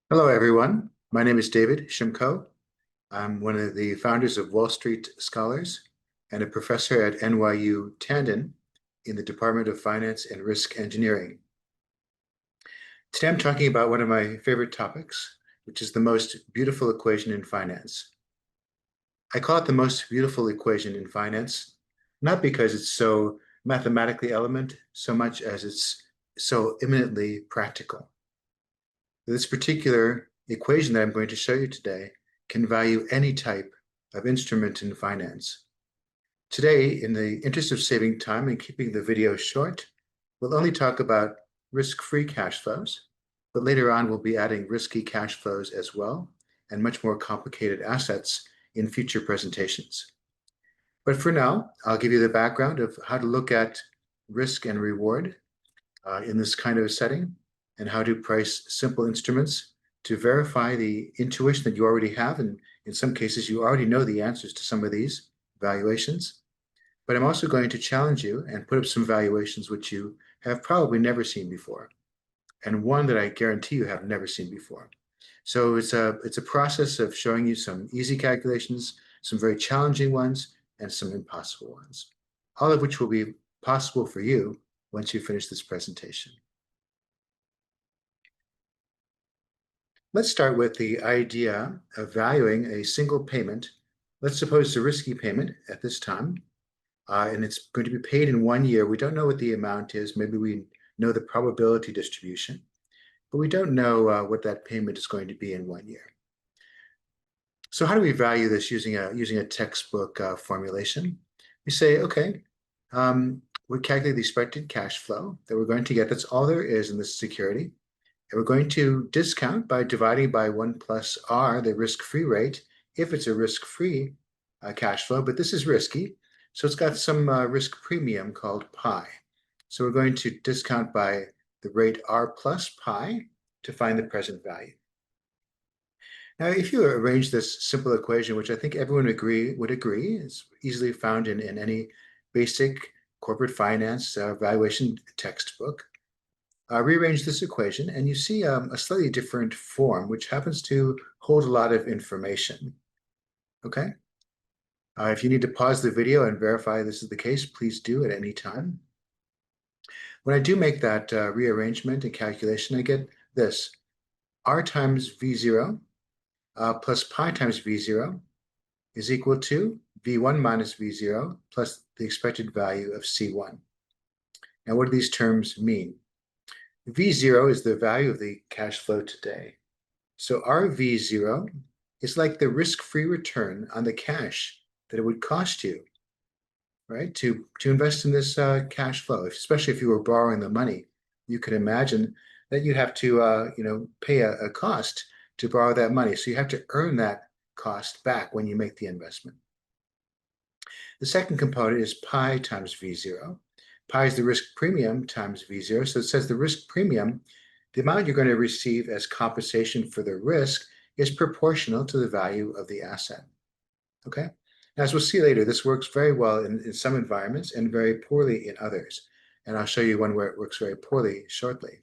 Hello, everyone. My name is David Shimko. I'm one of the founders of Wall Street Scholars and a professor at NYU Tandon in the Department of Finance and Risk Engineering. Today, I'm talking about one of my favorite topics, which is the most beautiful equation in finance. I call it the most beautiful equation in finance, not because it's so mathematically elegant, so much as it's so eminently practical. This particular equation that I'm going to show you today can value any type of instrument in finance. Today, in the interest of saving time and keeping the video short, we'll only talk about risk-free cash flows, but later on we'll be adding risky cash flows as well, and much more complicated assets in future presentations. But for now, I'll give you the background of how to look at risk and reward in this kind of a setting, and how to price simple instruments to verify the intuition that you already have. And in some cases, you already know the answers to some of these valuations. But I'm also going to challenge you and put up some valuations which you have probably never seen before, and one that I guarantee you have never seen before. So it's a process of showing you some easy calculations, some very challenging ones, and some impossible ones, all of which will be possible for you once you finish this presentation. Let's start with the idea of valuing a single payment. Let's suppose it's a risky payment at this time, and it's going to be paid in 1 year. We don't know what the amount is. Maybe we know the probability distribution, but we don't know what that payment is going to be in 1 year. So how do we value this using a textbook formulation? We say, okay, we calculate the expected cash flow that we're going to get. That's all there is in this security. And we're going to discount by dividing by 1 plus R, the risk-free rate, if it's a risk-free cash flow, but this is risky. So it's got some risk premium called pi. So we're going to discount by the rate R plus pi to find the present value. Now, if you arrange this simple equation, which I think everyone would agree, is easily found in any basic corporate finance valuation textbook, rearrange this equation, and you see a slightly different form, which happens to hold a lot of information. Okay? If you need to pause the video and verify this is the case, please do at any time. When I do make that rearrangement and calculation, I get this. R times V0 plus pi times V0 is equal to V1 minus V0 plus the expected value of C1. Now, what do these terms mean? V0 is the value of the cash flow today. So our V0 is like the risk-free return on the cash that it would cost you, right, to invest in this cash flow. Especially if you were borrowing the money, you could imagine that you'd have to pay a cost to borrow that money. So you have to earn that cost back when you make the investment. The second component is pi times V0. Pi is the risk premium times V0. So it says the risk premium, the amount you're going to receive as compensation for the risk, is proportional to the value of the asset. Okay? Now, as we'll see later, this works very well in some environments and very poorly in others. And I'll show you one where it works very poorly shortly.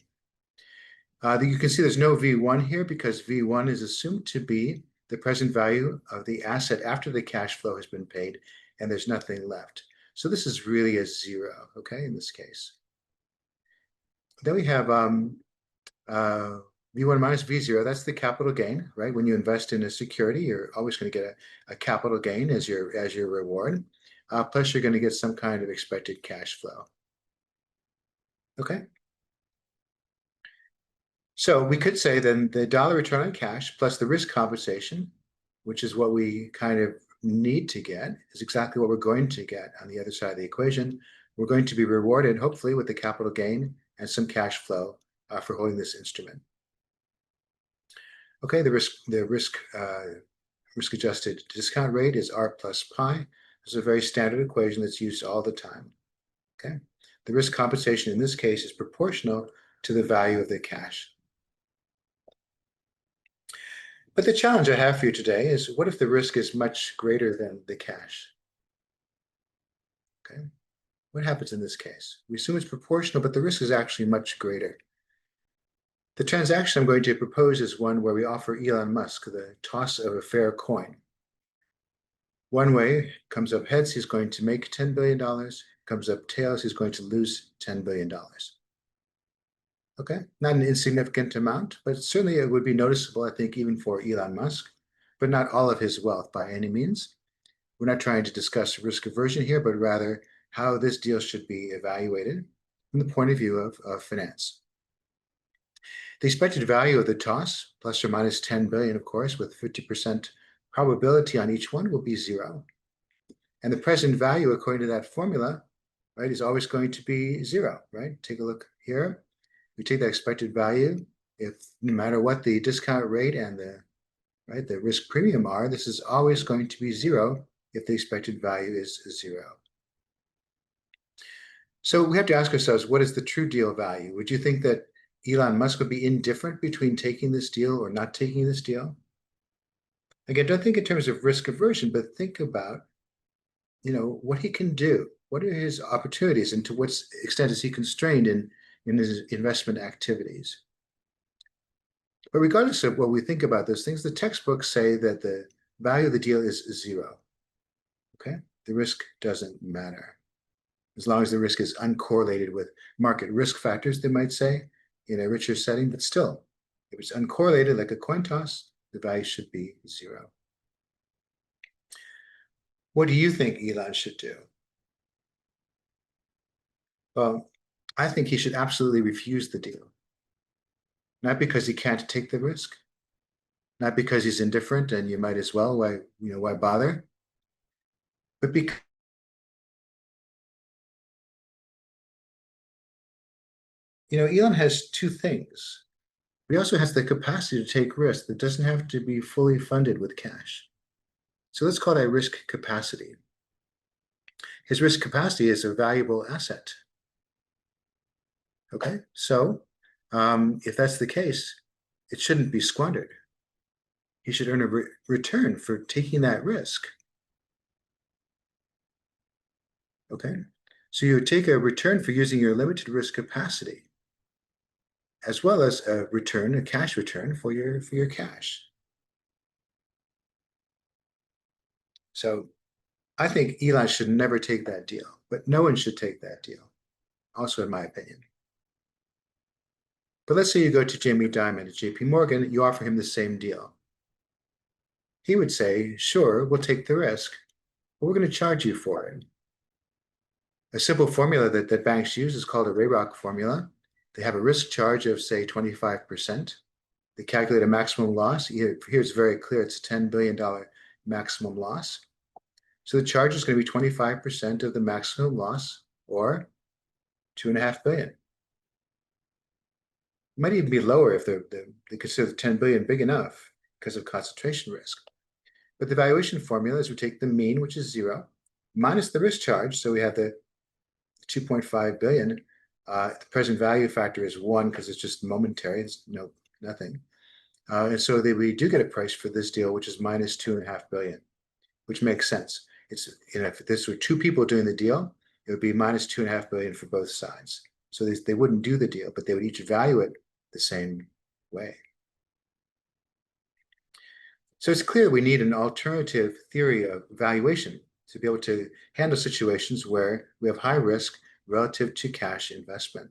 You can see there's no V1 here because V1 is assumed to be the present value of the asset after the cash flow has been paid, and there's nothing left. So this is really a 0, okay, in this case. Then we have V1 minus V0, that's the capital gain, right? When you invest in a security, you're always going to get a capital gain as your reward, plus you're going to get some kind of expected cash flow. Okay? So we could say then the dollar return on cash plus the risk compensation, which is what we kind of need to get, is exactly what we're going to get on the other side of the equation. We're going to be rewarded, hopefully, with the capital gain and some cash flow for holding this instrument. Okay, the risk-adjusted discount rate is R plus pi. This is a very standard equation that's used all the time. Okay, the risk compensation in this case is proportional to the value of the cash. But the challenge I have for you today is, what if the risk is much greater than the cash? Okay, what happens in this case? We assume it's proportional, but the risk is actually much greater. The transaction I'm going to propose is one where we offer Elon Musk the toss of a fair coin. One way comes up heads, he's going to make $10 billion. Comes up tails, he's going to lose $10 billion. Okay, not an insignificant amount, but certainly it would be noticeable, I think, even for Elon Musk, but not all of his wealth by any means. We're not trying to discuss risk aversion here, but rather how this deal should be evaluated from the point of view of finance. The expected value of the toss, plus or minus 10 billion, of course, with 50% probability on each one, will be zero. And the present value, according to that formula, right, is always going to be zero, right? Take a look here. We take the expected value. If no matter what the discount rate and the risk premium are, this is always going to be zero if the expected value is zero. So we have to ask ourselves, what is the true deal value? Would you think that Elon Musk would be indifferent between taking this deal or not taking this deal? Again, don't think in terms of risk aversion, but think about, what he can do. What are his opportunities, and to what extent is he constrained in his investment activities? But regardless of what we think about those things, the textbooks say that the value of the deal is zero. Okay? The risk doesn't matter. As long as the risk is uncorrelated with market risk factors, they might say, in a richer setting, but still, if it's uncorrelated like a coin toss, the value should be zero. What do you think Elon should do? Well, I think he should absolutely refuse the deal. Not because he can't take the risk, not because he's indifferent and you might as well, why bother? But because Elon has two things. He also has the capacity to take risk that doesn't have to be fully funded with cash. So let's call that risk capacity. His risk capacity is a valuable asset. Okay, so if that's the case, it shouldn't be squandered. He should earn a return for taking that risk. Okay, so you take a return for using your limited risk capacity, as well as a return, a cash return for your cash. So I think Elon should never take that deal, but no one should take that deal, also in my opinion. But let's say you go to Jamie Dimon at JP Morgan, you offer him the same deal. He would say, sure, we'll take the risk, but we're going to charge you for it. A simple formula that banks use is called a Rayrock formula. They have a risk charge of, say, 25%. They calculate a maximum loss. Here it's very clear, it's a $10 billion maximum loss. So the charge is going to be 25% of the maximum loss, or $2.5 billion. It might even be lower if they consider the 10 billion big enough because of concentration risk. But the valuation formula is we take the mean, which is zero, minus the risk charge. So we have the 2.5 billion. The present value factor is 1 because it's just momentary. It's nothing. And so we do get a price for this deal, which is minus 2.5 billion, which makes sense. It's if this were two people doing the deal, it would be minus 2.5 billion for both sides. So they wouldn't do the deal, but they would each value it the same way. So it's clear we need an alternative theory of valuation to be able to handle situations where we have high risk relative to cash investment.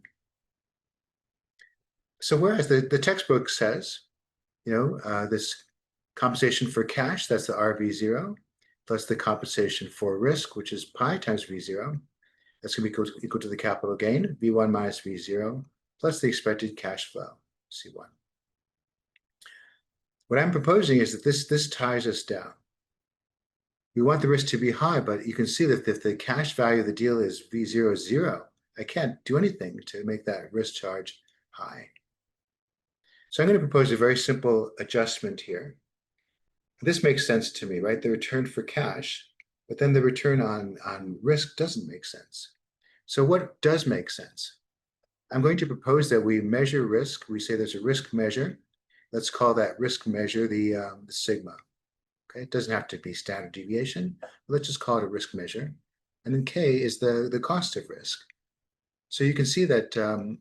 So whereas the textbook says, this compensation for cash, that's the RV0, plus the compensation for risk, which is pi times V0, that's going to be equal to the capital gain, V1 minus V0, plus the expected cash flow, C1. What I'm proposing is that this ties us down. We want the risk to be high, but you can see that if the cash value of the deal is V0 is 0, I can't do anything to make that risk charge high. So I'm going to propose a very simple adjustment here. This makes sense to me, right? The return for cash, but then the return on risk doesn't make sense. So what does make sense? I'm going to propose that we measure risk. We say there's a risk measure. Let's call that risk measure the sigma. Okay, it doesn't have to be standard deviation. Let's just call it a risk measure. And then K is the cost of risk. So you can see that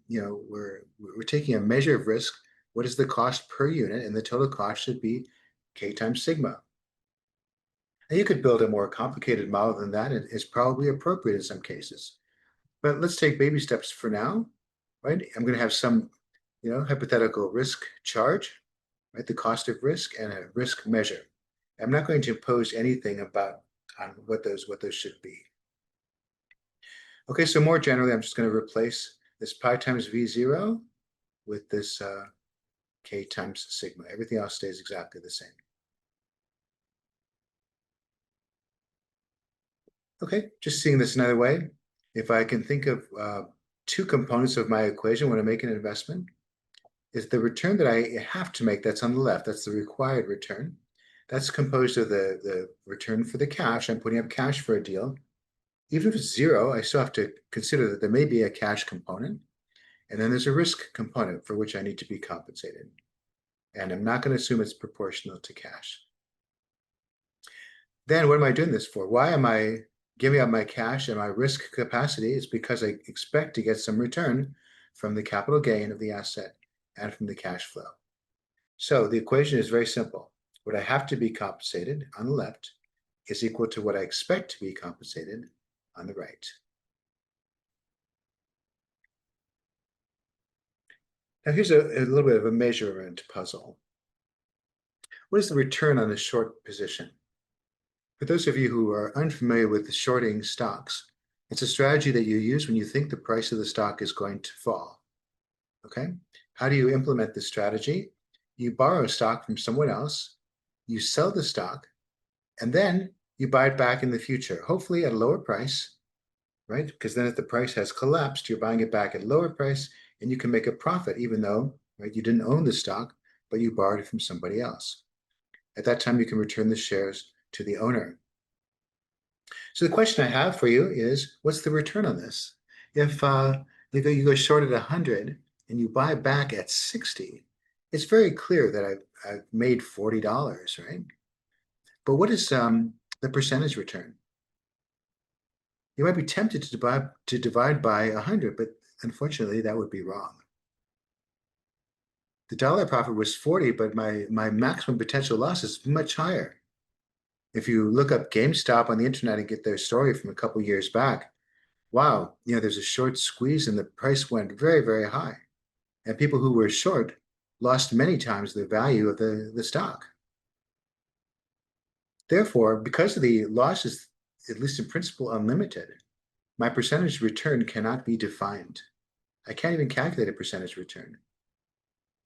we're taking a measure of risk what is the cost per unit, and the total cost should be K times sigma. And you could build a more complicated model than that. It's probably appropriate in some cases. But let's take baby steps for now, right? I'm going to have some, hypothetical risk charge, right? The cost of risk and a risk measure. I'm not going to impose anything about on what those should be. Okay, so more generally, I'm just going to replace this pi times v0 with this k times sigma. Everything else stays exactly the same. Okay, just seeing this another way. If I can think of two components of my equation when I make an investment, is the return that I have to make that's on the left, that's the required return. That's composed of the return for the cash. I'm putting up cash for a deal. Even if it's zero, I still have to consider that there may be a cash component. And then there's a risk component for which I need to be compensated. And I'm not going to assume it's proportional to cash. Then what am I doing this for? Why am I giving up my cash and my risk capacity? It's because I expect to get some return from the capital gain of the asset and from the cash flow. So the equation is very simple. What I have to be compensated on the left is equal to what I expect to be compensated on the right. Now here's a little bit of a measurement puzzle. What is the return on a short position? For those of you who are unfamiliar with the shorting stocks, it's a strategy that you use when you think the price of the stock is going to fall. Okay? How do you implement this strategy? You borrow stock from someone else, you sell the stock, and then you buy it back in the future, hopefully at a lower price, right? Because then if the price has collapsed, you're buying it back at a lower price and you can make a profit, even though, right, you didn't own the stock, but you borrowed it from somebody else. At that time, you can return the shares to the owner. So the question I have for you is, what's the return on this? If you go short at 100 and you buy back at 60, it's very clear that I've made $40, right? But what is the percentage return? You might be tempted to divide by 100, but unfortunately, that would be wrong. The dollar profit was 40, but my maximum potential loss is much higher. If you look up GameStop on the internet and get their story from a couple years back, wow, there's a short squeeze and the price went very, very high. And people who were short lost many times the value of the stock. Therefore, because of the loss is, at least in principle, unlimited, my percentage return cannot be defined. I can't even calculate a percentage return.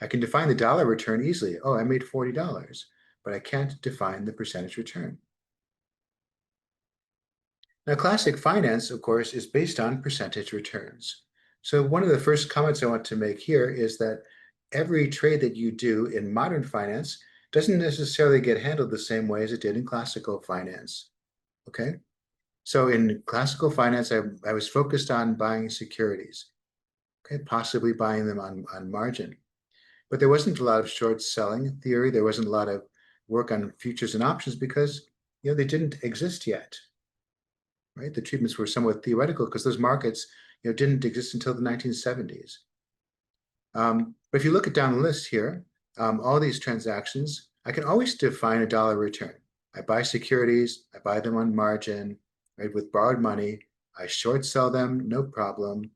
I can define the dollar return easily. Oh, I made $40, but I can't define the percentage return. Now, classic finance, of course, is based on percentage returns. So one of the first comments I want to make here is that every trade that you do in modern finance doesn't necessarily get handled the same way as it did in classical finance. Okay? So in classical finance, I was focused on buying securities, okay, possibly buying them on margin. But there wasn't a lot of short selling theory. There wasn't a lot of work on futures and options because they didn't exist yet. Right? The treatments were somewhat theoretical because those markets didn't exist until the 1970s. But if you look at down the list here, all these transactions, I can always define a dollar return. I buy securities, I buy them on margin, right, with borrowed money. I short sell them, no problem.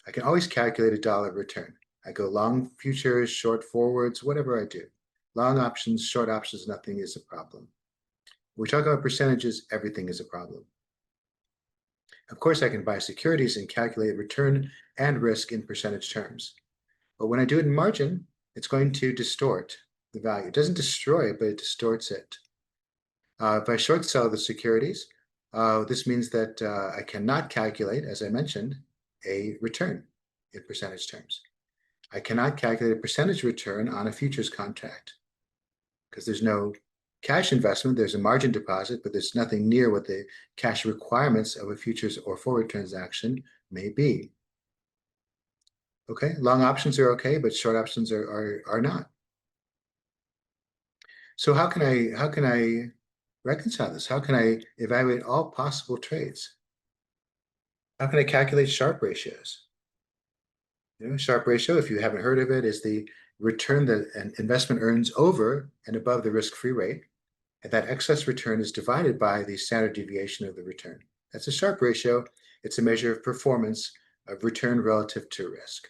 I can always calculate a dollar return. I go long futures, short forwards, whatever I do. Long options, short options, nothing is a problem. When we talk about percentages, everything is a problem. Of course, I can buy securities and calculate return and risk in percentage terms. But when I do it in margin, it's going to distort the value. It doesn't destroy it, but it distorts it. If I short sell the securities, this means that I cannot calculate, as I mentioned, a return in percentage terms. I cannot calculate a percentage return on a futures contract because there's no cash investment. There's a margin deposit, but there's nothing near what the cash requirements of a futures or forward transaction may be. Okay, long options are okay, but short options are not. So how can I reconcile this? How can I evaluate all possible trades? How can I calculate Sharpe ratios? Sharpe ratio, if you haven't heard of it, is the return that an investment earns over and above the risk-free rate. And that excess return is divided by the standard deviation of the return. That's a Sharpe ratio. It's a measure of performance of return relative to risk.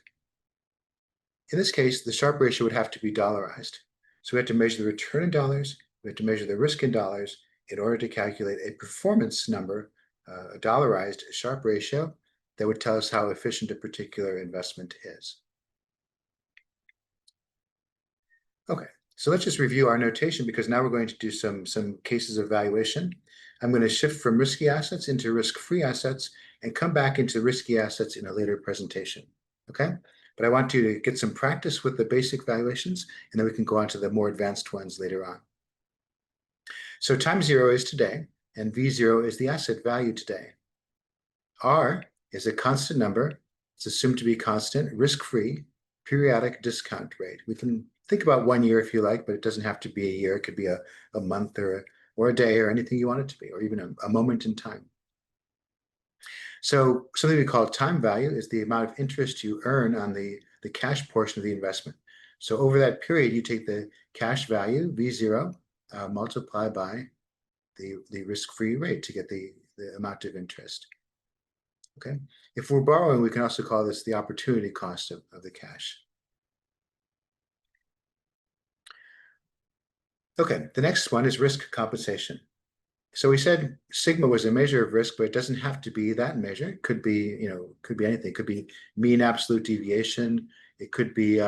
In this case, the Sharpe ratio would have to be dollarized. So we have to measure the return in dollars, we have to measure the risk in dollars in order to calculate a performance number, a dollarized Sharpe ratio that would tell us how efficient a particular investment is. Okay, so let's just review our notation because now we're going to do some cases of valuation. I'm going to shift from risky assets into risk-free assets and come back into risky assets in a later presentation. Okay, but I want you to get some practice with the basic valuations, and then we can go on to the more advanced ones later on. So time zero is today, and V0 is the asset value today. R is a constant number. It's assumed to be constant, risk-free, periodic discount rate. We can think about 1 year if you like, but it doesn't have to be a year. It could be a month or a day or anything you want it to be, or even a moment in time. So something we call time value is the amount of interest you earn on the cash portion of the investment. So over that period, you take the cash value, V0, multiply by the risk-free rate to get the amount of interest. Okay. If we're borrowing, we can also call this the opportunity cost of the cash. Okay, the next one is risk compensation. So we said sigma was a measure of risk, but it doesn't have to be that measure. It could be, could be anything. It could be mean absolute deviation. It could be,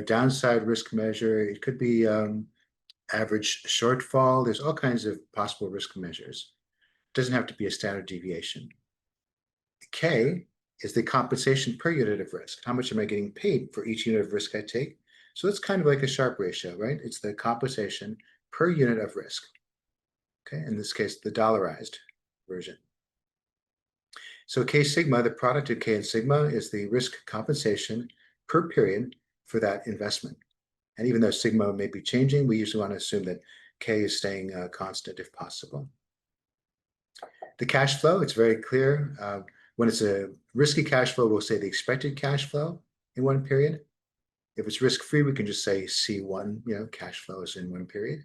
downside risk measure. It could be average shortfall. There's all kinds of possible risk measures. It doesn't have to be a standard deviation. K is the compensation per unit of risk. How much am I getting paid for each unit of risk I take? So it's kind of like a Sharpe ratio, right? It's the compensation per unit of risk. Okay, in this case, the dollarized version. So K sigma, the product of K and sigma, is the risk compensation per period for that investment. And even though sigma may be changing, we usually want to assume that K is staying constant if possible. The cash flow, it's very clear. When it's a risky cash flow, we'll say the expected cash flow in one period. If it's risk-free, we can just say C1, cash flow is in one period.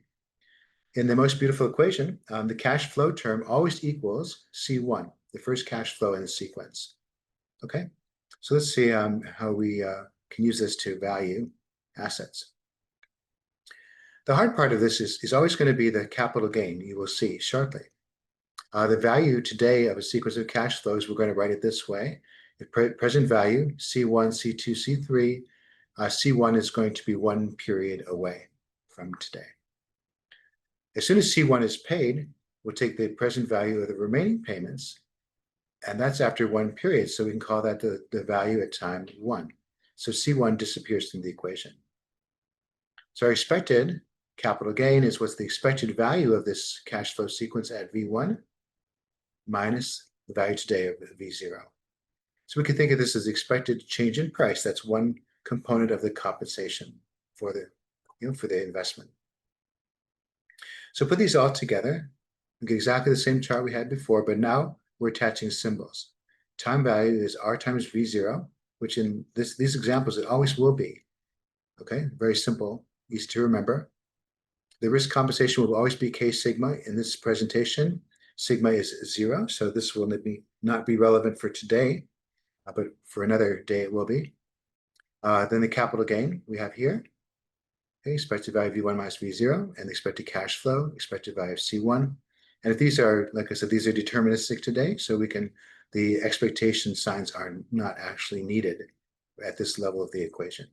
In the most beautiful equation, the cash flow term always equals C1, the first cash flow in the sequence. Okay, so let's see how we can use this to value assets. The hard part of this is always going to be the capital gain, you will see shortly. The value today of a sequence of cash flows, we're going to write it this way. The present value, C1, C2, C3, C1 is going to be 1 period away from today. As soon as C1 is paid, we'll take the present value of the remaining payments, and that's after 1 period, so we can call that the value at time 1. So C1 disappears from the equation. So our expected capital gain is what's the expected value of this cash flow sequence at V1 minus the value today of V0. So we can think of this as expected change in price. That's one component of the compensation for the investment. So put these all together, we get exactly the same chart we had before, but now we're attaching symbols. Time value is R times V0, which in these examples, it always will be. Okay, very simple, easy to remember. The risk compensation will always be K sigma in this presentation. Sigma is 0, so this will not be relevant for today, but for another day it will be. Then the capital gain we have here. Okay, expected value V1 minus V0, and the expected cash flow, expected value of C1. And if these are, like I said, these are deterministic today, so the expectation signs are not actually needed at this level of the equation.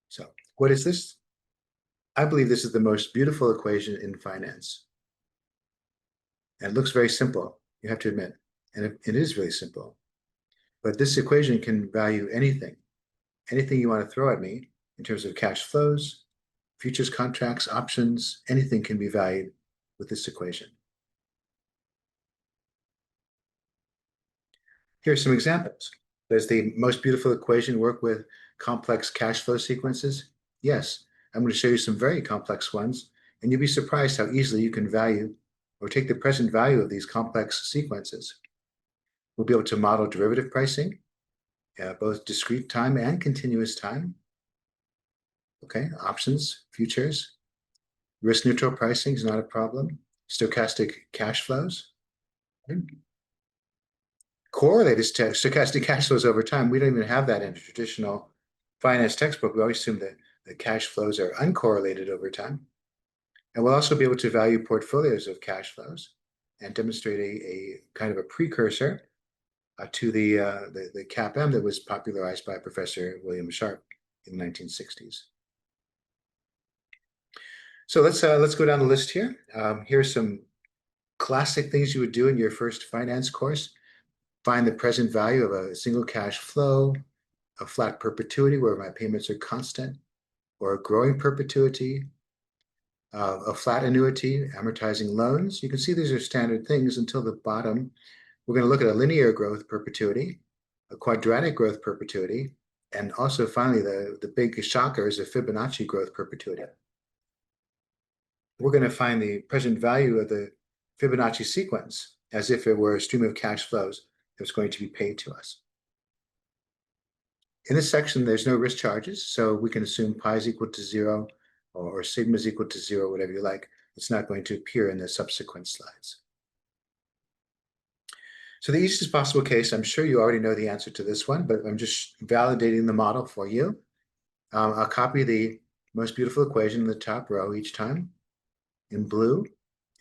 So what is this? I believe this is the most beautiful equation in finance. And it looks very simple, you have to admit, and it is really simple. But this equation can value anything you want to throw at me in terms of cash flows, futures contracts, options, anything can be valued with this equation. Here are some examples. Does the most beautiful equation work with complex cash flow sequences? Yes, I'm going to show you some very complex ones, and you'll be surprised how easily you can value or take the present value of these complex sequences. We'll be able to model derivative pricing, both discrete time and continuous time. Okay, options, futures. Risk neutral pricing is not a problem. Stochastic cash flows. Okay. Correlated stochastic cash flows over time. We don't even have that in a traditional finance textbook. We always assume that the cash flows are uncorrelated over time. And we'll also be able to value portfolios of cash flows and demonstrate a kind of a precursor to the CAPM that was popularized by Professor William Sharpe in the 1960s. So let's go down the list here. Here's some classic things you would do in your first finance course. Find the present value of a single cash flow, a flat perpetuity where my payments are constant, or a growing perpetuity, a flat annuity, amortizing loans. You can see these are standard things until the bottom. We're going to look at a linear growth perpetuity, a quadratic growth perpetuity, and also finally the big shocker is a Fibonacci growth perpetuity. We're going to find the present value of the Fibonacci sequence as if it were a stream of cash flows that was going to be paid to us. In this section, there's no risk charges, so we can assume pi is equal to 0 or sigma is equal to 0, whatever you like. It's not going to appear in the subsequent slides. So the easiest possible case, I'm sure you already know the answer to this one, but I'm just validating the model for you. I'll copy the most beautiful equation in the top row each time in blue,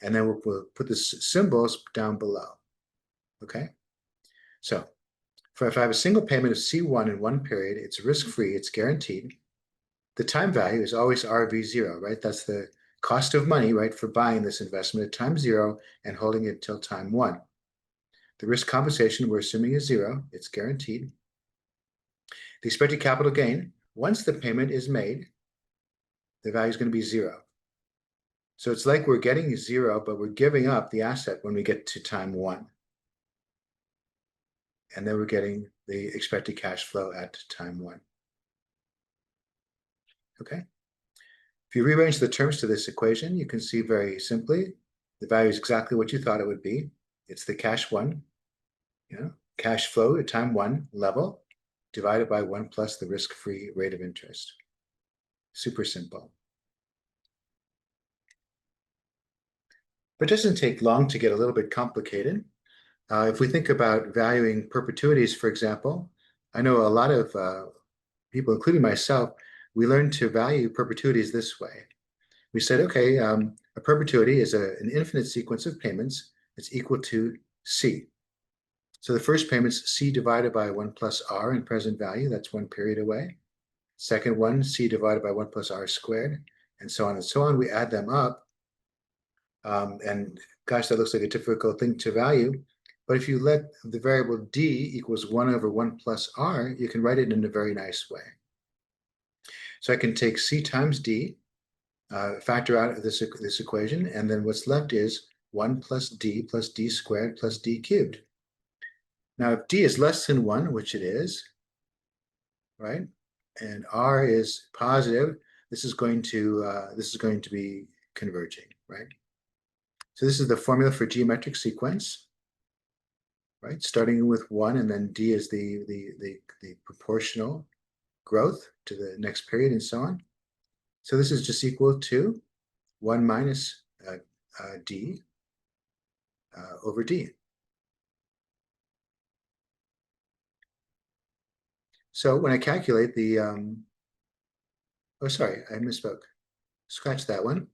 and then we'll put the symbols down below. Okay? So if I have a single payment of C1 in one period, it's risk-free, it's guaranteed. The time value is always RV0, right? That's the cost of money, right, for buying this investment at time 0 and holding it till time 1. The risk compensation we're assuming is 0, it's guaranteed. The expected capital gain, once the payment is made, the value is going to be 0. So it's like we're getting 0, but we're giving up the asset when we get to time 1. And then we're getting the expected cash flow at time 1. Okay. If you rearrange the terms to this equation, you can see very simply the value is exactly what you thought it would be. It's the cash flow at time 1 level divided by 1 plus the risk-free rate of interest. Super simple. But it doesn't take long to get a little bit complicated. If we think about valuing perpetuities, for example, I know a lot of people, including myself, we learned to value perpetuities this way. We said, okay, a perpetuity is an infinite sequence of payments. It's equal to C. So the first payment's C divided by 1 plus R in present value. That's 1 period away. Second one, C divided by 1 plus R squared, and so on and so on. We add them up. And gosh, that looks like a difficult thing to value. But if you let the variable D equals 1 over 1 plus R, you can write it in a very nice way. So I can take C times D, factor out this equation, and then what's left is 1 plus D squared plus D cubed. Now, if D is less than 1, which it is, right, and R is positive, this is going to be converging, right? So this is the formula for geometric sequence, right? Starting with 1, and then D is the proportional growth to the next period, and so on. So this is just equal to 1 minus D over D. So when I calculate the, oh, sorry, I misspoke. Scratch that one.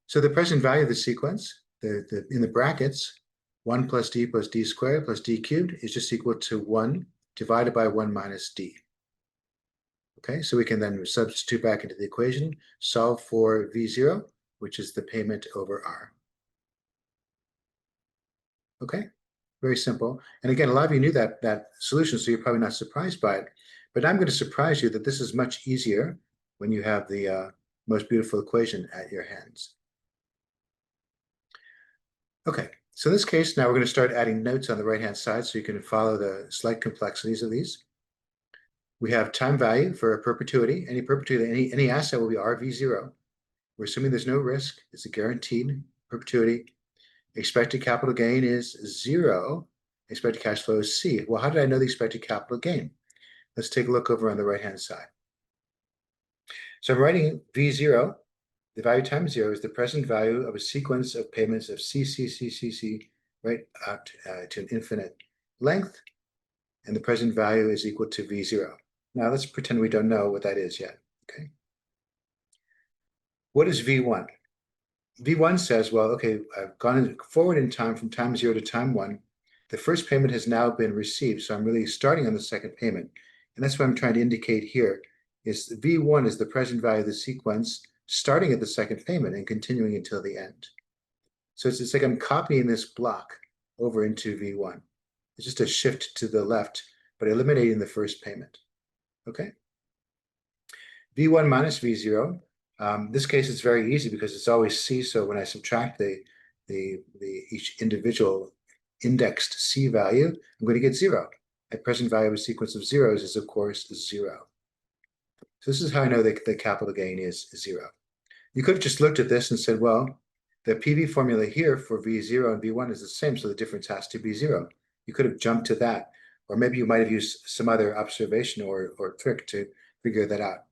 So the present value of the sequence, in the brackets, 1 plus D squared plus D cubed is just equal to 1 divided by 1 minus D. Okay, so we can then substitute back into the equation, solve for V0, which is the payment over R. Okay, very simple. And again, a lot of you knew that solution, so you're probably not surprised by it. But I'm going to surprise you that this is much easier when you have the most beautiful equation at your hands. Okay, so in this case, now we're going to start adding notes on the right-hand side so you can follow the slight complexities of these. We have time value for a perpetuity. Any perpetuity, any asset will be RV0. We're assuming there's no risk. It's a guaranteed perpetuity. Expected capital gain is 0. Expected cash flow is C. Well, how did I know the expected capital gain? Let's take a look over on the right-hand side. So I'm writing V0, the value times 0 is the present value of a sequence of payments of C, C, C, C, C, right out to an infinite length, and the present value is equal to V0. Now let's pretend we don't know what that is yet, okay? What is V1? V1 says, well, okay, I've gone forward in time from time 0 to time 1. The first payment has now been received, so I'm really starting on the second payment. And that's what I'm trying to indicate here, is V1 is the present value of the sequence starting at the second payment and continuing until the end. So it's like I'm copying this block over into V1. It's just a shift to the left, but eliminating the first payment, okay? V1 minus V0. This case is very easy because it's always C. So when I subtract each individual indexed C value, I'm going to get 0. A present value of a sequence of zeros is, of course, 0. So this is how I know that the capital gain is 0. You could have just looked at this and said, well, the PV formula here for V0 and V1 is the same, so the difference has to be 0. You could have jumped to that, or maybe you might have used some other observation or trick to figure that out.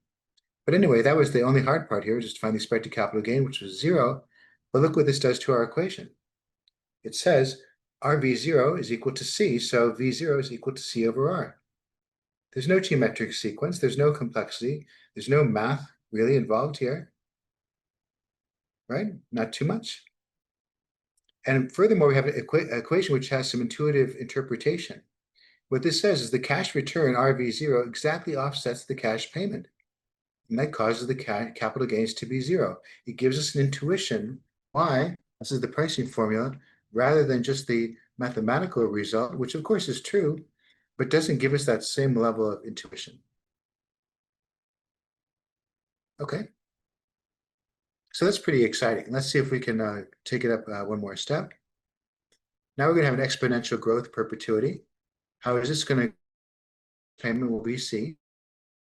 But anyway, that was the only hard part here, just to find the expected capital gain, which was 0. But look what this does to our equation. It says our V0 is equal to C, so V0 is equal to C over R. There's no geometric sequence, there's no complexity, there's no math really involved here, right? Not too much. And furthermore, we have an equation which has some intuitive interpretation. What this says is the cash return, RV0, exactly offsets the cash payment. And that causes the capital gains to be 0. It gives us an intuition why this is the pricing formula rather than just the mathematical result, which of course is true, but doesn't give us that same level of intuition. Okay. So that's pretty exciting. Let's see if we can take it up one more step. Now we're going to have an exponential growth perpetuity. How is this going to? Payment will be C.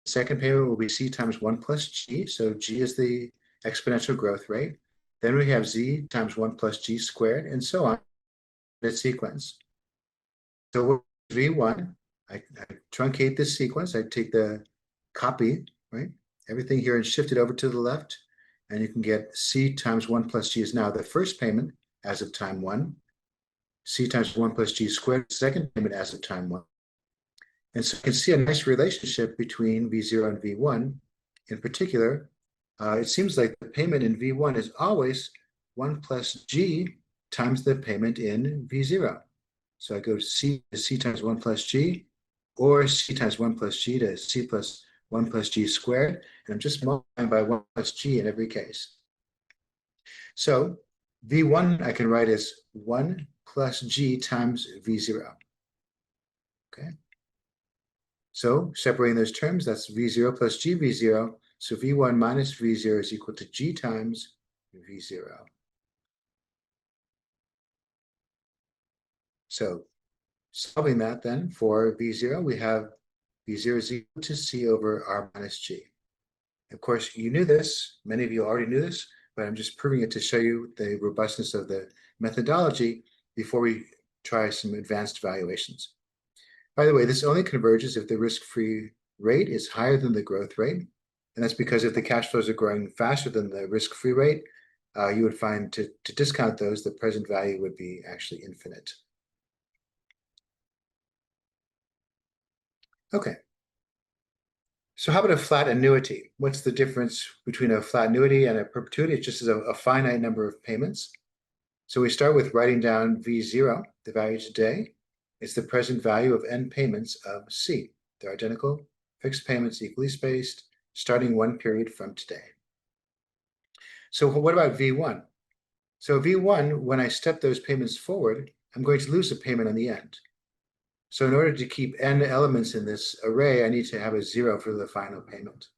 Second payment will be C times 1 plus G. So G is the exponential growth rate. Then we have Z times 1 plus G squared, and so on, that sequence. So V1, I truncate this sequence. I take the copy, right? Everything here and shift it over to the left. And you can get C times 1 plus G is now the first payment as of time 1. C times 1 plus G squared, second payment as of time 1. And so you can see a nice relationship between V0 and V1. In particular, it seems like the payment in V1 is always 1 plus G times the payment in V0. So I go C to C times 1 plus G, or C times 1 plus G to C plus 1 plus G squared, and I'm just multiplying by 1 plus G in every case. So V1 I can write as 1 plus G times V0. Okay. So separating those terms, that's V0 plus G V0. So V1 minus V0 is equal to G times V0. So solving that then for V0, we have V0 is equal to C over R minus G. Of course, you knew this. Many of you already knew this, but I'm just proving it to show you the robustness of the methodology before we try some advanced valuations. By the way, this only converges if the risk-free rate is higher than the growth rate. And that's because if the cash flows are growing faster than the risk-free rate, you would find to discount those, the present value would be actually infinite. Okay. So how about a flat annuity? What's the difference between a flat annuity and a perpetuity? It just is a finite number of payments. So we start with writing down V0, the value today. It's the present value of n payments of C. They're identical, fixed payments equally spaced, starting one period from today. So what about V1? So V1, when I step those payments forward, I'm going to lose a payment on the end. So in order to keep n elements in this array, I need to have a 0 for the final payment.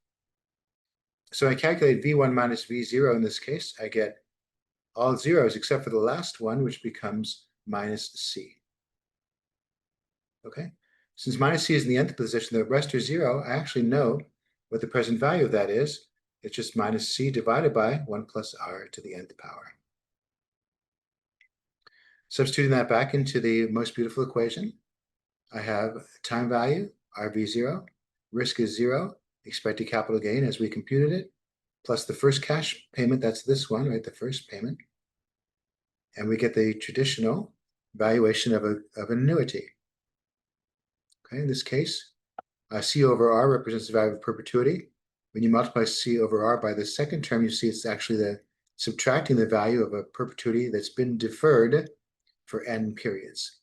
So I calculate V1 minus V0 in this case. I get all zeros except for the last one, which becomes minus C. Okay, since minus C is in the nth position, the rest are 0. I actually know what the present value of that is. It's just minus C divided by 1 plus R to the nth power. Substituting that back into the most beautiful equation, I have time value, RV0, risk is 0, expected capital gain as we computed it, plus the first cash payment, that's this one, right, the first payment. And we get the traditional valuation of an annuity. Okay, in this case, C over R represents the value of perpetuity. When you multiply C over R by the second term, you see it's actually subtracting the value of a perpetuity that's been deferred for n periods.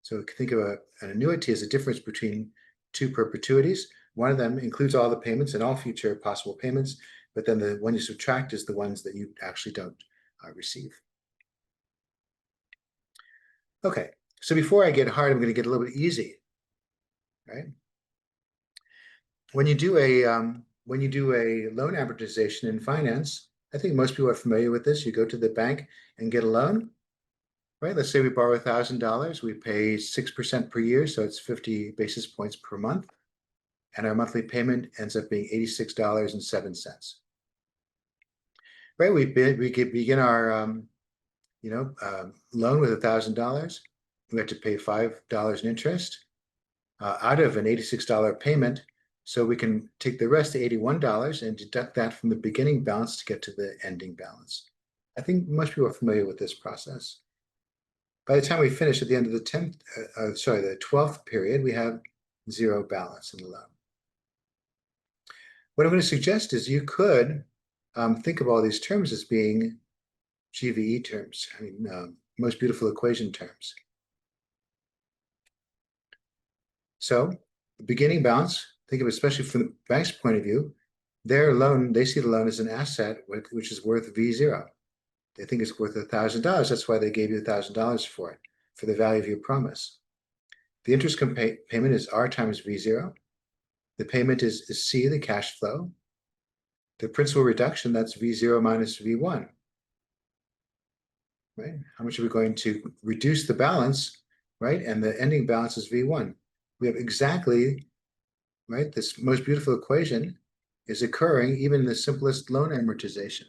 So think of an annuity as a difference between two perpetuities. One of them includes all the payments and all future possible payments, but then the one you subtract is the ones that you actually don't receive. Okay, so before I get hard, I'm going to get a little bit easy, right? When you do a loan amortization in finance, I think most people are familiar with this. You go to the bank and get a loan, right? Let's say we borrow $1,000. We pay 6% per year, so it's 50 basis points per month. And our monthly payment ends up being $86.07. Right? We begin our loan with $1,000. We have to pay $5 in interest out of an $86 payment. So we can take the rest, $81, and deduct that from the beginning balance to get to the ending balance. I think most people are familiar with this process. By the time we finish at the end of the 12th period, we have zero balance in the loan. What I'm going to suggest is you could think of all these terms as being GVE terms, most beautiful equation terms. So the beginning balance, think of it especially from the bank's point of view, they see the loan as an asset which is worth V0. They think it's worth $1,000. That's why they gave you $1,000 for it, for the value of your promise. The interest payment is R times V0. The payment is C, the cash flow. The principal reduction, that's V0 minus V1. Right? How much are we going to reduce the balance, right? And the ending balance is V1. We have exactly, right? This most beautiful equation is occurring even in the simplest loan amortization.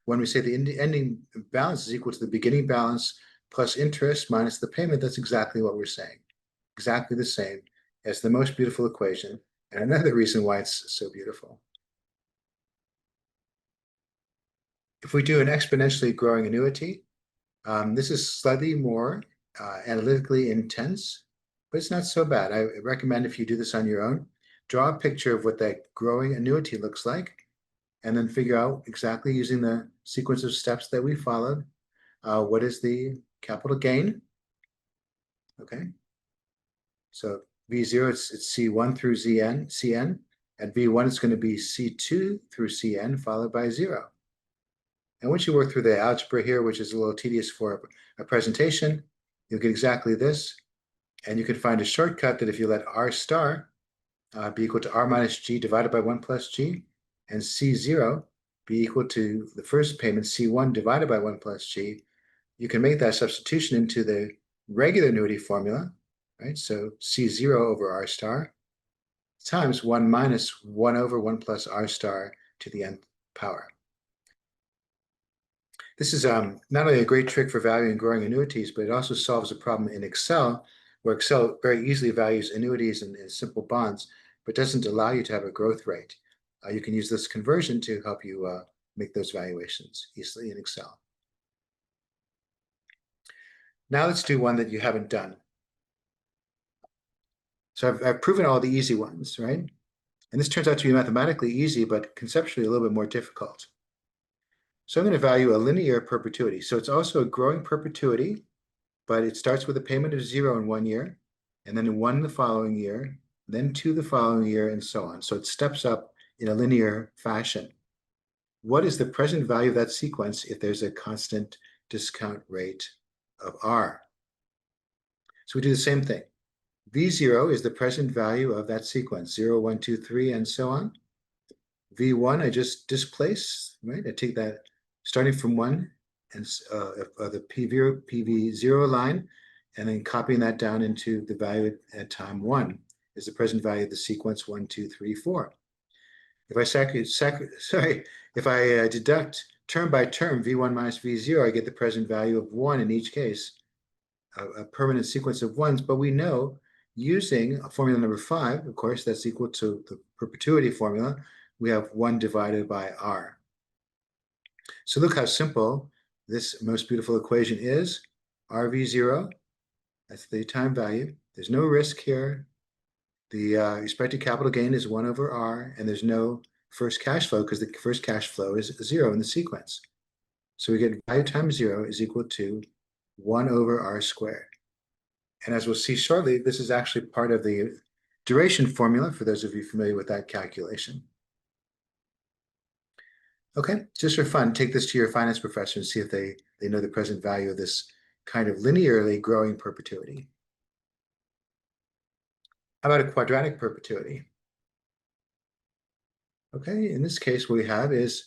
When we say the ending balance is equal to the beginning balance plus interest minus the payment, that's exactly what we're saying. Exactly the same as the most beautiful equation, and another reason why it's so beautiful. If we do an exponentially growing annuity, this is slightly more analytically intense, but it's not so bad. I recommend if you do this on your own, draw a picture of what that growing annuity looks like, and then figure out exactly using the sequence of steps that we followed, what is the capital gain, okay? So V0, it's C1 through Cn. At V1, it's going to be C2 through Cn, followed by 0. And once you work through the algebra here, which is a little tedious for a presentation, you'll get exactly this. And you can find a shortcut that if you let R star be equal to R minus G divided by 1 plus G, and C0 be equal to the first payment, C1 divided by 1 plus G, you can make that substitution into the regular annuity formula, right? So C0 over R star times 1 minus 1 over 1 plus R star to the nth power. This is not only a great trick for valuing and growing annuities, but it also solves a problem in Excel, where Excel very easily values annuities and simple bonds, but doesn't allow you to have a growth rate. You can use this conversion to help you make those valuations easily in Excel. Now let's do one that you haven't done. So I've proven all the easy ones, right? And this turns out to be mathematically easy, but conceptually a little bit more difficult. So I'm going to value a linear perpetuity. So it's also a growing perpetuity, but it starts with a payment of 0 in 1 year, and then 1 the following year, then 2 the following year, and so on. So it steps up in a linear fashion. What is the present value of that sequence if there's a constant discount rate of R? So we do the same thing. V0 is the present value of that sequence, 0, 1, 2, 3, and so on. V1, I just displace, right? I take that starting from 1 and the PV0 line, and then copying that down into the value at time 1 is the present value of the sequence 1, 2, 3, 4. If I deduct term by term, V1 minus V0, I get the present value of 1 in each case, a permanent sequence of ones. But we know using formula number 5, of course, that's equal to the perpetuity formula, we have 1 divided by R. So look how simple this most beautiful equation is. RV0, that's the time value. There's no risk here. The expected capital gain is 1 over R, and there's no first cash flow because the first cash flow is 0 in the sequence. So we get value times 0 is equal to 1 over R squared. And as we'll see shortly, this is actually part of the duration formula for those of you familiar with that calculation. Okay, just for fun, take this to your finance professor and see if they know the present value of this kind of linearly growing perpetuity. How about a quadratic perpetuity? Okay, in this case, what we have is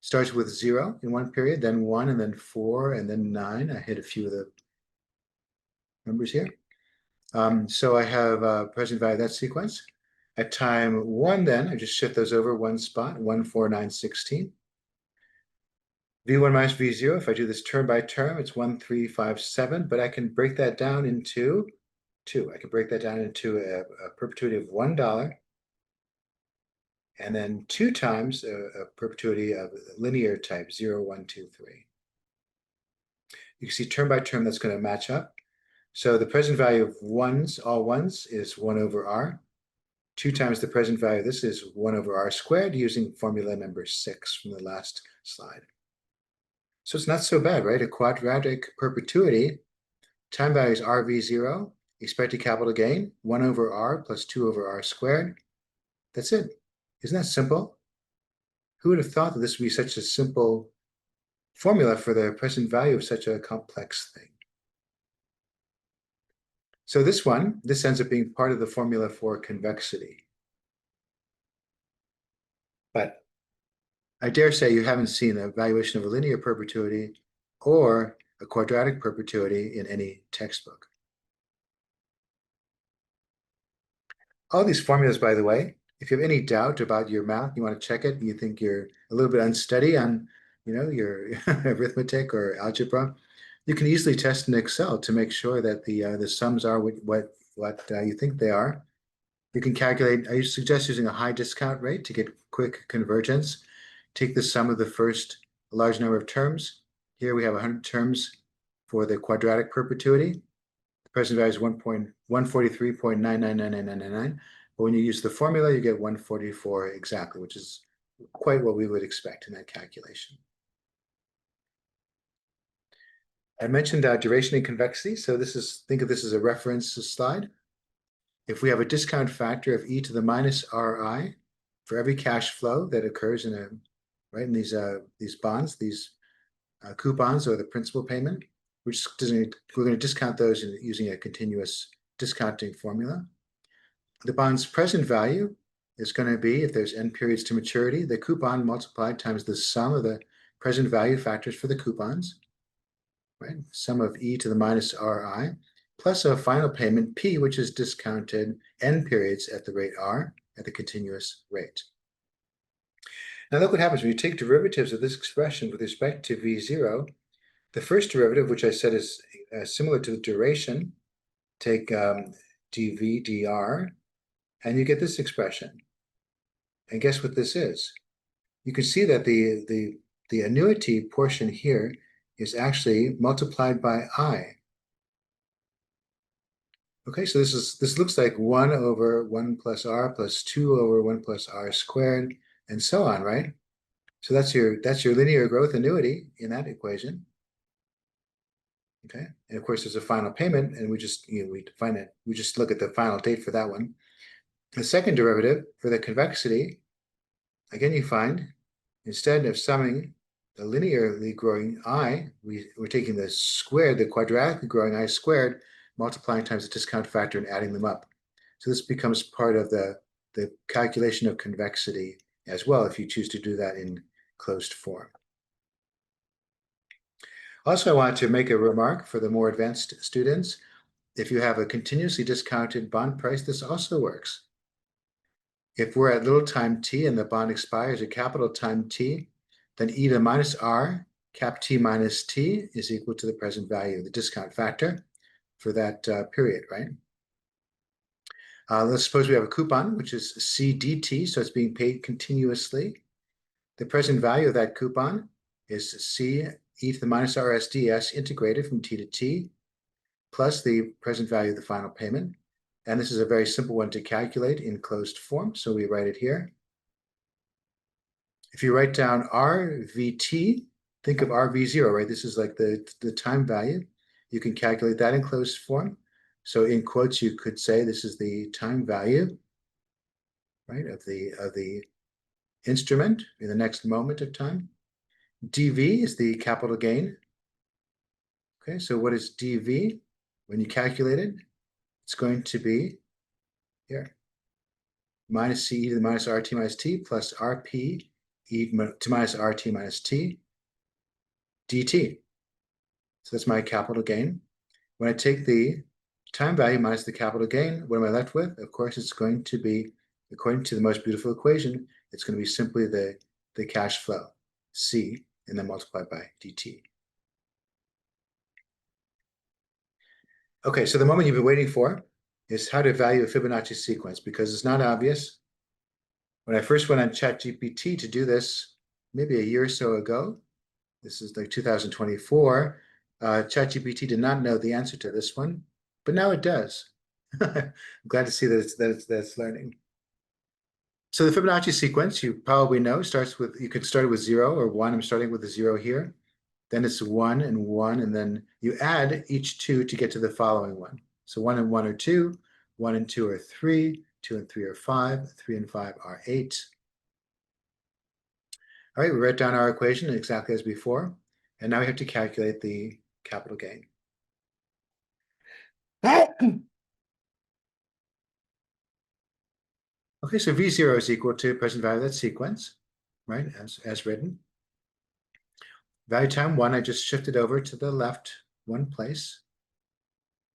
starts with 0 in one period, then 1, and then 4, and then 9. I hit a few of the numbers here. So I have present value of that sequence. At time 1, then, I just shift those over one spot, 1, 4, 9, 16. V1 minus V0, if I do this term by term, it's 1, 3, 5, 7, but I can break that down into 2. I can break that down into a perpetuity of $1, and then 2 times a perpetuity of linear type, 0, 1, 2, 3. You can see term by term that's going to match up. So the present value of ones, all ones, is 1 over R. 2 times the present value of this is 1 over R squared using formula number 6 from the last slide. So it's not so bad, right? A quadratic perpetuity, time value is RV0, expected capital gain, 1 over R plus 2 over R squared. That's it. Isn't that simple? Who would have thought that this would be such a simple formula for the present value of such a complex thing? So this ends up being part of the formula for convexity. But I dare say you haven't seen a valuation of a linear perpetuity or a quadratic perpetuity in any textbook. All these formulas, by the way, if you have any doubt about your math, you want to check it, and you think you're a little bit unsteady on, your arithmetic or algebra, you can easily test in Excel to make sure that the sums are what you think they are. You can calculate. I suggest using a high discount rate to get quick convergence. Take the sum of the first large number of terms. Here we have 100 terms for the quadratic perpetuity. The present value is 143.9999999. But when you use the formula, you get 144 exactly, which is quite what we would expect in that calculation. I mentioned duration and convexity. So think of this as a reference slide. If we have a discount factor of e to the minus Ri for every cash flow that occurs in these bonds, these coupons or the principal payment, we're going to discount those using a continuous discounting formula. The bond's present value is going to be, if there's n periods to maturity, the coupon multiplied times the sum of the present value factors for the coupons, right? Sum of e to the minus Ri, plus a final payment P, which is discounted n periods at the rate R at the continuous rate. Now look what happens when you take derivatives of this expression with respect to V0. The first derivative, which I said is similar to the duration, take dv dr, and you get this expression. And guess what this is? You can see that the annuity portion here is actually multiplied by I. Okay, so this looks like 1 over 1 plus R plus 2 over 1 plus R squared, and so on, right? So that's your linear growth annuity in that equation. Okay, and of course there's a final payment, and we just define it. We just look at the final date for that one. The second derivative for the convexity, again, you find instead of summing the linearly growing I, we're taking the squared, the quadratically growing I squared, multiplying times the discount factor and adding them up. So this becomes part of the calculation of convexity as well, if you choose to do that in closed form. Also, I want to make a remark for the more advanced students. If you have a continuously discounted bond price, this also works. If we're at little time t and the bond expires at capital time t, then e to the minus r cap t minus t is equal to the present value, the discount factor for that period, right? Let's suppose we have a coupon, which is c dt, so it's being paid continuously. The present value of that coupon is c e to the minus rs ds integrated from t to t, plus the present value of the final payment. And this is a very simple one to calculate in closed form, so we write it here. If you write down RVT, think of RV0, right? This is like the time value. You can calculate that in closed form. So in quotes, you could say this is the time value, right, of the instrument in the next moment of time. DV is the capital gain. Okay, so what is DV? When you calculate it, it's going to be here, minus C e to the minus RT minus T plus RP e to minus RT minus T dt. So that's my capital gain. When I take the time value minus the capital gain, what am I left with? Of course, it's going to be, according to the most beautiful equation, it's going to be simply the cash flow, C, and then multiplied by dt. Okay, so the moment you've been waiting for is how to value a Fibonacci sequence, because it's not obvious. When I first went on ChatGPT to do this, maybe a year or so ago, this is like 2024, ChatGPT did not know the answer to this one, but now it does. I'm glad to see that it's learning. So the Fibonacci sequence, you probably know, starts with, you could start it with 0 or 1. I'm starting with a 0 here. Then it's 1 and 1, and then you add each 2 to get to the following one. So 1 and 1 are 2, 1 and 2 are 3, 2 and 3 are 5, 3 and 5 are 8. All right, we write down our equation exactly as before, and now we have to calculate the capital gain. Okay, so V0 is equal to present value of that sequence, right, as written. Value time 1, I just shifted over to the left one place,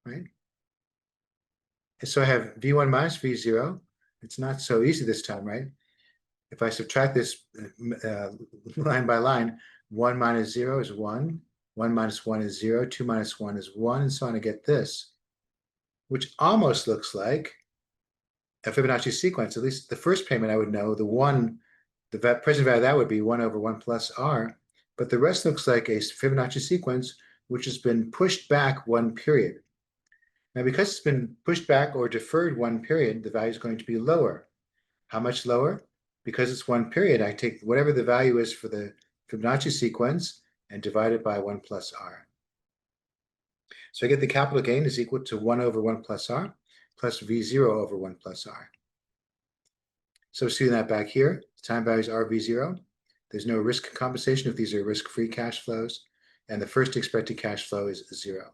right? And so I have V1 minus V0. It's not so easy this time, right? If I subtract this line by line, 1 minus 0 is 1, 1 minus 1 is 0, 2 minus 1 is 1, and so on. I get this, which almost looks like a Fibonacci sequence. At least the first payment I would know, the 1, the present value of that would be 1 over 1 plus r, but the rest looks like a Fibonacci sequence which has been pushed back one period. Now, because it's been pushed back or deferred one period, the value is going to be lower. How much lower? Because it's one period, I take whatever the value is for the Fibonacci sequence and divide it by 1 plus r. So I get the capital gain is equal to 1 over 1 plus r plus V0 over 1 plus r. So see that back here, the time value is RV0. There's no risk compensation if these are risk-free cash flows, and the first expected cash flow is 0.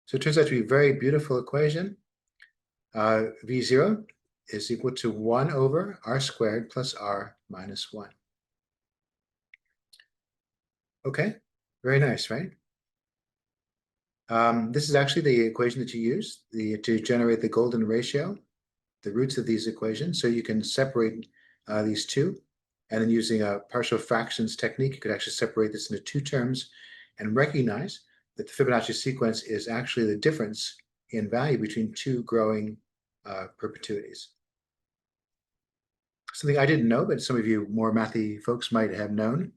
So it turns out to be a very beautiful equation. V0 is equal to 1 over r squared plus r minus 1. Okay, very nice, right? This is actually the equation that you use to generate the golden ratio, the roots of these equations. So you can separate these two, and then using a partial fractions technique, you could actually separate this into 2 terms and recognize that the Fibonacci sequence is actually the difference in value between 2 growing perpetuities. Something I didn't know, but some of you more mathy folks might have known,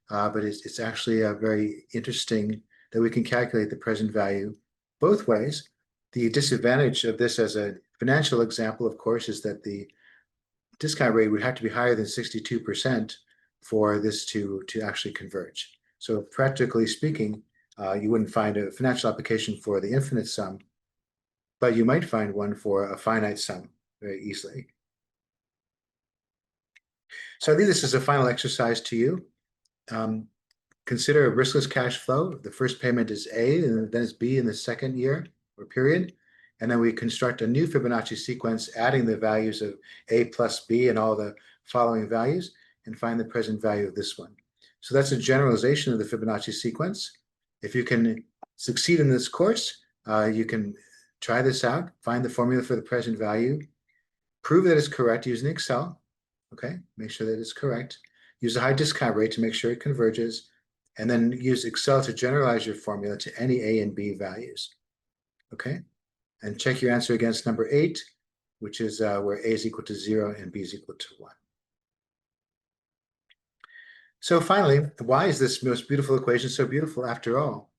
but it's actually very interesting that we can calculate the present value both ways. The disadvantage of this as a financial example, of course, is that the discount rate would have to be higher than 62% for this to actually converge. So practically speaking, you wouldn't find a financial application for the infinite sum, but you might find one for a finite sum very easily. So I leave this as a final exercise to you. Consider a riskless cash flow. The first payment is A, and then it's B in the second year or period. And then we construct a new Fibonacci sequence, adding the values of A plus B and all the following values, and find the present value of this one. So that's a generalization of the Fibonacci sequence. If you can succeed in this course, you can try this out, find the formula for the present value, prove that it's correct using Excel. Okay, make sure that it's correct. use a high discount rate to make sure it converges, and then use Excel to generalize your formula to any A and B values. Okay? And check your answer against number 8, which is where A is equal to 0 and B is equal to 1. So finally, why is this most beautiful equation so beautiful after all?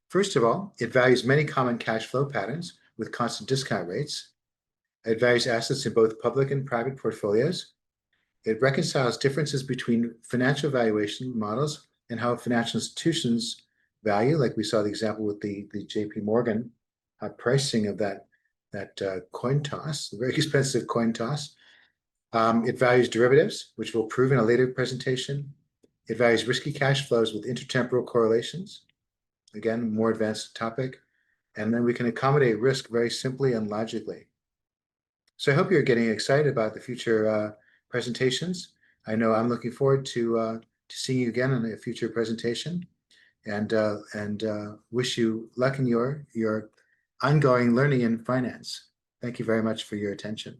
First of all, it values many common cash flow patterns with constant discount rates. It values assets in both public and private portfolios. It reconciles differences between financial valuation models and how financial institutions value, like we saw the example with the JP Morgan pricing of that coin toss, the very expensive coin toss. It values derivatives, which we'll prove in a later presentation. It values risky cash flows with intertemporal correlations. Again, more advanced topic. And then we can accommodate risk very simply and logically. So I hope you're getting excited about the future presentations. I know I'm looking forward to seeing you again in a future presentation, and wish you luck in your ongoing learning in finance. Thank you very much for your attention.